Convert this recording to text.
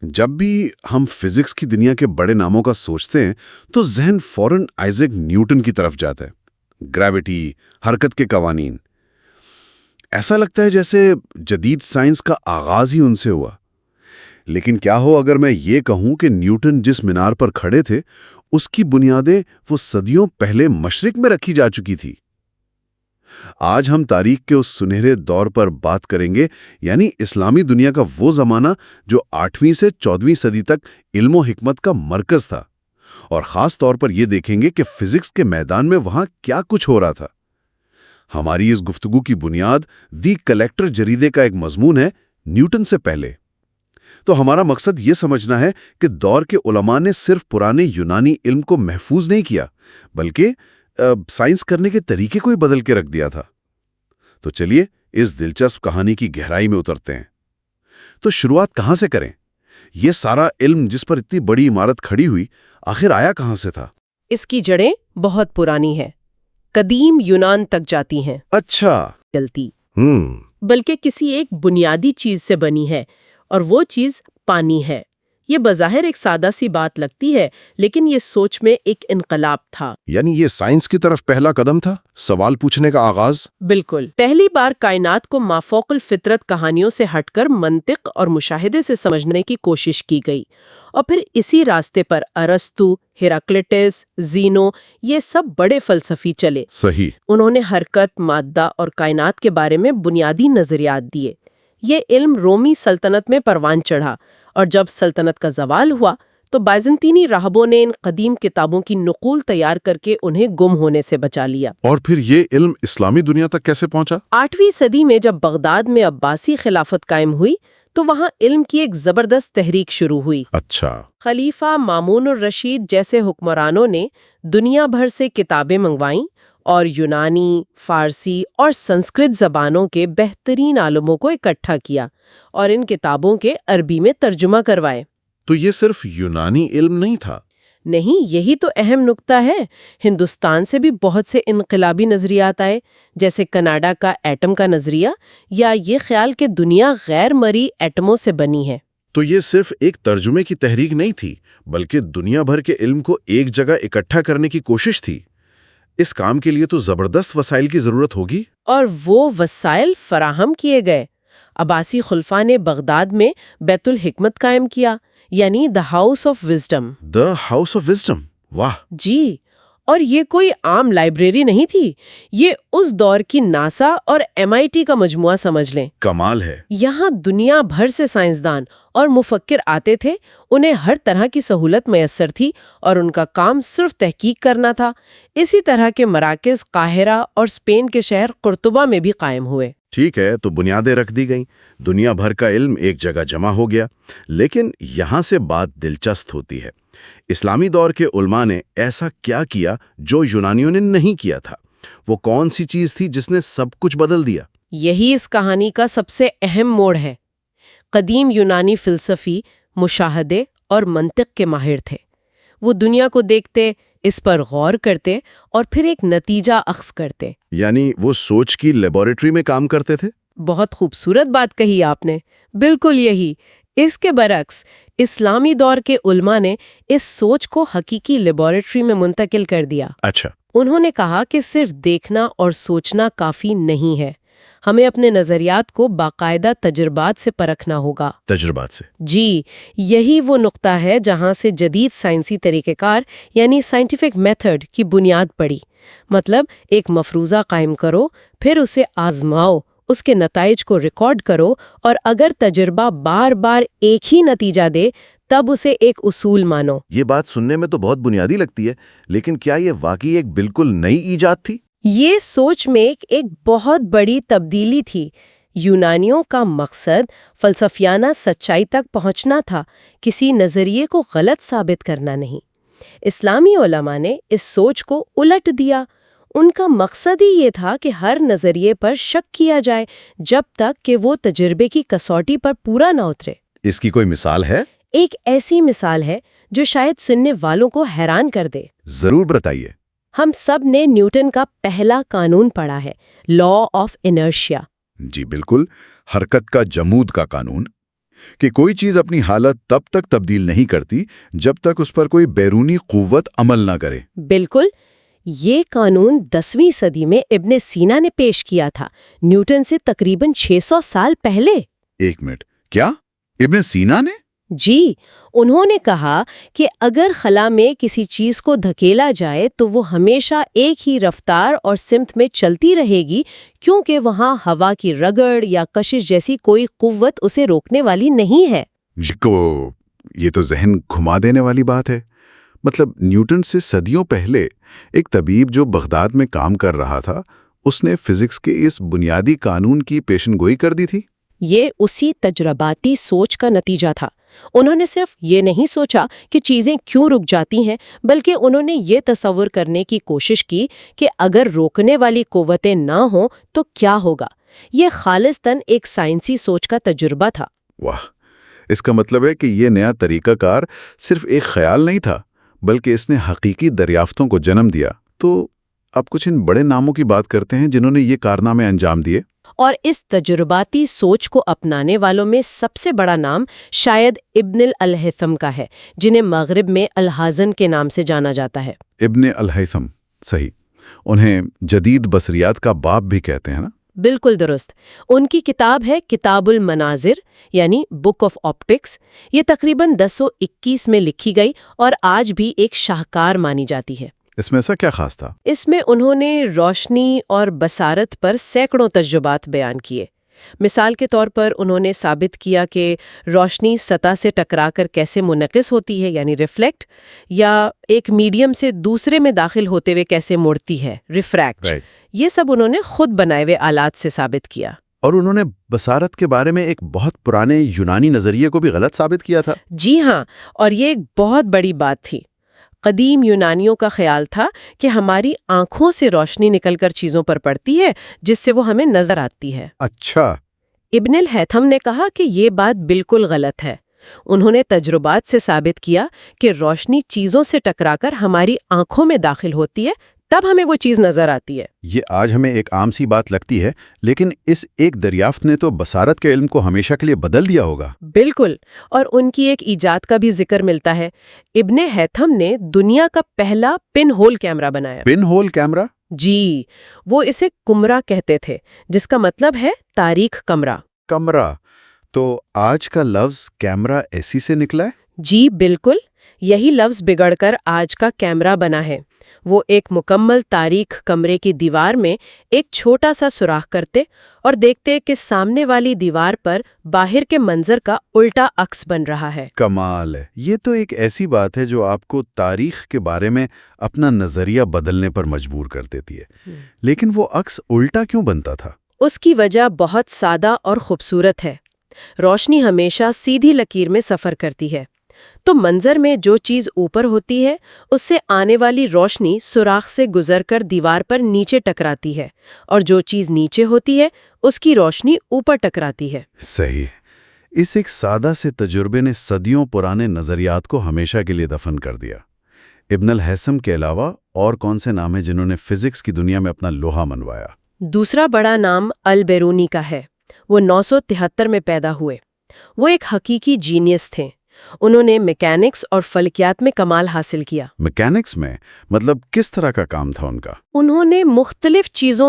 جب بھی ہم فزکس کی دنیا کے بڑے ناموں کا سوچتے ہیں تو ذہن فوراً آئزیک نیوٹن کی طرف جاتا ہے۔ گریوٹی، حرکت کے قوانین، ایسا لگتا ہے جیسے جدید سائنس کا آغاز ہی ان سے ہوا۔ لیکن کیا ہو اگر میں یہ کہوں کہ نیوٹن جس مینار پر کھڑے تھے اس کی بنیادیں وہ صدیوں پہلے مشرق میں رکھی جا چکی تھی۔ آج ہم تاریخ کے اس سنہرے دور پر بات کریں گے، یعنی اسلامی دنیا کا وہ زمانہ جو 8ویں سے 14ویں صدی تک علم و حکمت کا مرکز تھا، اور خاص طور پر یہ دیکھیں گے کہ فزکس کے میدان میں وہاں کیا کچھ ہو رہا تھا۔ ہماری اس گفتگو کی بنیاد دی کلیکٹر جریدے کا ایک مضمون ہے، نیوٹن سے پہلے۔ تو ہمارا مقصد یہ سمجھنا ہے کہ دور کے علماء نے صرف پرانے یونانی علم کو محفوظ نہیں کیا، بلکہ سائنس کرنے کے طریقے کو ہی بدل کے رکھ دیا تھا۔ تو چلیے اس دلچسپ کہانی کی گہرائی میں اترتے ہیں۔ تو شروعات کہاں سے کریں؟ یہ سارا علم جس پر اتنی بڑی عمارت کھڑی ہوئی، آخر آیا کہاں سے تھا؟ اس کی جڑیں بہت پرانی ہیں، قدیم یونان تک جاتی ہیں۔ اچھا، غلطی بلکہ کسی ایک بنیادی چیز سے بنی ہے، اور وہ چیز پانی ہے۔ یہ بظاہر ایک سادہ سی بات لگتی ہے، لیکن یہ سوچ میں ایک انقلاب تھا۔ یعنی یہ سائنس کی طرف پہلا قدم تھا، سوال پوچھنے کا آغاز۔ بالکل، پہلی بار کائنات کو مافوق الفطرت کہانیوں سے ہٹ کر منطق اور مشاہدے سے سمجھنے کی کوشش کی گئی، اور پھر اسی راستے پر ارسطو، ہیراکلیٹس، زینو، یہ سب بڑے فلسفی چلے۔ صحیح۔ انہوں نے حرکت، مادہ اور کائنات کے بارے میں بنیادی نظریات دیے۔ یہ علم رومی سلطنت میں پروان چڑھا، اور جب سلطنت کا زوال ہوا تو بائزنطینی راہبوں نے ان قدیم کتابوں کی نقول تیار کر کے انہیں گم ہونے سے بچا لیا۔ اور پھر یہ علم اسلامی دنیا تک کیسے پہنچا؟ 8ویں صدی میں جب بغداد میں عباسی خلافت قائم ہوئی تو وہاں علم کی ایک زبردست تحریک شروع ہوئی۔ اچھا۔ خلیفہ مامون الرشید جیسے حکمرانوں نے دنیا بھر سے کتابیں منگوائیں اور یونانی، فارسی اور سنسکرت زبانوں کے بہترین عالموں کو اکٹھا کیا اور ان کتابوں کے عربی میں ترجمہ کروائے۔ تو یہ صرف یونانی علم نہیں تھا؟ نہیں، یہی تو اہم نکتہ ہے۔ ہندوستان سے بھی بہت سے انقلابی نظریات آئے، جیسے کینیڈا کا ایٹم کا نظریہ، یا یہ خیال کہ دنیا غیر مرئی ایٹموں سے بنی ہے۔ تو یہ صرف ایک ترجمے کی تحریک نہیں تھی، بلکہ دنیا بھر کے علم کو ایک جگہ اکٹھا کرنے کی کوشش تھی۔ اس کام کے لیے تو زبردست وسائل کی ضرورت ہوگی۔ اور وہ وسائل فراہم کیے گئے۔ عباسی خلفاء نے بغداد میں بیت الحکمت قائم کیا، یعنی the house of wisdom. The house of wisdom, واہ! جی، اور یہ کوئی عام لائبریری نہیں تھی، یہ اس دور کی ناسا اور MIT کا مجموعہ سمجھ لیں۔ کمال ہے۔ یہاں دنیا بھر سے سائنسدان اور مفکر آتے تھے، انہیں ہر طرح کی سہولت میسر تھی اور ان کا کام صرف تحقیق کرنا تھا۔ اسی طرح کے مراکز قاہرہ اور اسپین کے شہر قرطبہ میں بھی قائم ہوئے۔ ٹھیک ہے، تو بنیادیں رکھ دی گئیں، دنیا بھر کا علم ایک جگہ جمع ہو گیا۔ لیکن یہاں سے بات دلچسپ ہوتی ہے۔ اسلامی دور کے علماء نے ایسا کیا کیا جو یونانیوں نے نہیں کیا تھا؟ وہ کون سی چیز تھی جس نے سب کچھ بدل دیا؟ یہی اس کہانی کا سب سے اہم موڑ ہے۔ قدیم یونانی فلسفی مشاہدے اور منطق کے ماہر تھے۔ وہ دنیا کو دیکھتے، اس پر غور کرتے اور پھر ایک نتیجہ اخذ کرتے۔ یعنی وہ سوچ کی لیبارٹری میں کام کرتے تھے؟ بہت خوبصورت بات کہی آپ نے، بالکل یہی۔ اس کے برعکس اسلامی دور کے علماء نے اس سوچ کو حقیقی لیبارٹری میں منتقل کر دیا۔ اچھا۔ انہوں نے کہا کہ صرف دیکھنا اور سوچنا کافی نہیں ہے، ہمیں اپنے نظریات کو باقاعدہ تجربات سے پرکھنا ہوگا۔ تجربات سے؟ جی، یہی وہ نقطہ ہے جہاں سے جدید سائنسی طریقہ کار یعنی سائنٹیفک میتھڈ کی بنیاد پڑی۔ مطلب ایک مفروضہ قائم کرو، پھر اسے آزماؤ، اس کے نتائج کو ریکارڈ کرو، اور اگر تجربہ بار بار ایک ہی نتیجہ دے تب اسے ایک اصول مانو۔ یہ بات سننے میں تو بہت بنیادی لگتی ہے، لیکن کیا یہ واقعی ایک بالکل نئی ایجاد تھی؟ یہ سوچ میں ایک بہت بڑی تبدیلی تھی۔ یونانیوں کا مقصد فلسفیانہ سچائی تک پہنچنا تھا، کسی نظریے کو غلط ثابت کرنا نہیں۔ اسلامی علماء نے اس سوچ کو الٹ دیا۔ ان کا مقصد ہی یہ تھا کہ ہر نظریے پر شک کیا جائے جب تک کہ وہ تجربے کی کسوٹی پر پورا نہ اترے۔ اس کی کوئی مثال ہے؟ ایک ایسی مثال ہے جو شاید سننے والوں کو حیران کر دے۔ ضرور بتائیے۔ ہم سب نے نیوٹن کا پہلا قانون پڑھا ہے، لا آف انرشیا۔ جی بالکل، حرکت کا جمود کا قانون۔ کہ کوئی چیز اپنی حالت تب تک تبدیل نہیں کرتی جب تک اس پر کوئی بیرونی قوت عمل نہ کرے۔ بالکل، یہ قانون 10ویں صدی میں ابن سینا نے پیش کیا تھا، نیوٹن سے تقریباً 600 سال پہلے۔ ایک منٹ، کیا ابن سینا نے؟ جی، انہوں نے کہا کہ اگر خلا میں کسی چیز کو دھکیلا جائے تو وہ ہمیشہ ایک ہی رفتار اور سمت میں چلتی رہے گی، کیونکہ وہاں ہوا کی رگڑ یا کشش جیسی کوئی قوت اسے روکنے والی نہیں ہے۔ یہ تو ذہن گھما دینے والی بات ہے۔ مطلب نیوٹن سے صدیوں پہلے ایک طبیب جو بغداد میں کام کر رہا تھا، اس نے فزکس کے اس بنیادی قانون کی پیشن گوئی کر دی تھی۔ یہ اسی تجرباتی سوچ کا نتیجہ تھا۔ انہوں نے صرف یہ نہیں سوچا کہ چیزیں کیوں رک جاتی ہیں، بلکہ انہوں نے یہ تصور کرنے کی کوشش کی کہ اگر روکنے والی قوتیں نہ ہوں تو کیا ہوگا۔ یہ خالصتاً ایک سائنسی سوچ کا تجربہ تھا۔ واہ، اس کا مطلب ہے کہ یہ نیا طریقہ کار صرف ایک خیال نہیں تھا، بلکہ اس نے حقیقی دریافتوں کو جنم دیا۔ تو اب کچھ ان بڑے ناموں کی بات کرتے ہیں جنہوں نے یہ کارنامے انجام دیے۔ اور اس تجرباتی سوچ کو اپنانے والوں میں سب سے بڑا نام شاید ابن الہیثم کا ہے، جنہیں مغرب میں الحازن کے نام سے جانا جاتا ہے۔ ابن الہیثم، صحیح۔ انہیں جدید بصریات کا باپ بھی کہتے ہیں نا؟ بالکل درست۔ ان کی کتاب ہے کتاب المناظر، یعنی بک آف آپٹکس۔ یہ تقریباً 1021 میں لکھی گئی اور آج بھی ایک شاہکار مانی جاتی ہے۔ اس میں ایسا کیا خاص تھا؟ اس میں انہوں نے روشنی اور بصارت پر سینکڑوں تجربات بیان کیے۔ مثال کے طور پر انہوں نے ثابت کیا کہ روشنی سطح سے ٹکرا کر کیسے منعکس ہوتی ہے، یعنی ریفلیکٹ، یا ایک میڈیم سے دوسرے میں داخل ہوتے ہوئے کیسے مڑتی ہے، ریفریکٹ۔ یہ سب انہوں نے خود بنائے ہوئے آلات سے ثابت کیا۔ اور انہوں نے بصارت کے بارے میں ایک بہت پرانے یونانی نظریے کو بھی غلط ثابت کیا تھا۔ جی ہاں، اور یہ ایک بہت بڑی بات تھی۔ قدیم یونانیوں کا خیال تھا کہ ہماری آنکھوں سے روشنی نکل کر چیزوں پر پڑتی ہے جس سے وہ ہمیں نظر آتی ہے۔ اچھا۔ ابن الہیثم نے کہا کہ یہ بات بالکل غلط ہے۔ انہوں نے تجربات سے ثابت کیا کہ روشنی چیزوں سے ٹکرا کر ہماری آنکھوں میں داخل ہوتی ہے، تب ہمیں وہ چیز نظر آتی ہے۔ یہ آج ہمیں ایک عام سی بات لگتی ہے، لیکن اس ایک دریافت نے تو بصارت کے علم کو ہمیشہ کے لیے بدل دیا ہوگا۔ بالکل، اور ان کی ایک ایجاد کا بھی ذکر ملتا ہے۔ ابن ہیثم نے دنیا کا پہلا پن ہول کیمرہ بنایا۔ پن ہول کیمرہ؟ جی، وہ اسے کمرہ کہتے تھے، جس کا مطلب ہے تاریک کمرہ۔ کمرہ؟ تو آج کا لفظ کیمرہ ایسی سے نکلا ہے؟ جی بالکل، یہی لفظ بگڑ کر آج کا کیمرہ بنا ہے۔ وہ ایک مکمل تاریک کمرے کی دیوار میں ایک چھوٹا سا سوراخ کرتے اور دیکھتے کہ سامنے والی دیوار پر باہر کے منظر کا الٹا عکس بن رہا ہے۔ کمال ہے۔ یہ تو ایک ایسی بات ہے جو آپ کو تاریخ کے بارے میں اپنا نظریہ بدلنے پر مجبور کر دیتی ہے۔ لیکن وہ عکس الٹا کیوں بنتا تھا؟ اس کی وجہ بہت سادہ اور خوبصورت ہے۔ روشنی ہمیشہ سیدھی لکیر میں سفر کرتی ہے، تو منظر میں جو چیز اوپر ہوتی ہے اس سے آنے والی روشنی سوراخ سے گزر کر دیوار پر نیچے ٹکراتی ہے، اور جو چیز نیچے ہوتی ہے اس کی روشنی اوپر ٹکراتی ہے۔ صحیح۔ اس ایک سادہ سے تجربے نے صدیوں پرانے نظریات کو ہمیشہ کے لیے دفن کر دیا۔ ابن الہیثم کے علاوہ اور کون سے نام ہیں جنہوں نے فزکس کی دنیا میں اپنا لوہا منوایا؟ دوسرا بڑا نام البیرونی کا ہے۔ وہ 973 میں پیدا ہوئے۔ وہ ایک حقیقی جینیس تھے۔ انہوں نے میکینکس اور فلکیات میں کمال حاصل کیا۔ میکینکس میں؟ مطلب کس طرح کا کام تھا ان کا؟ انہوں نے مختلف چیزوں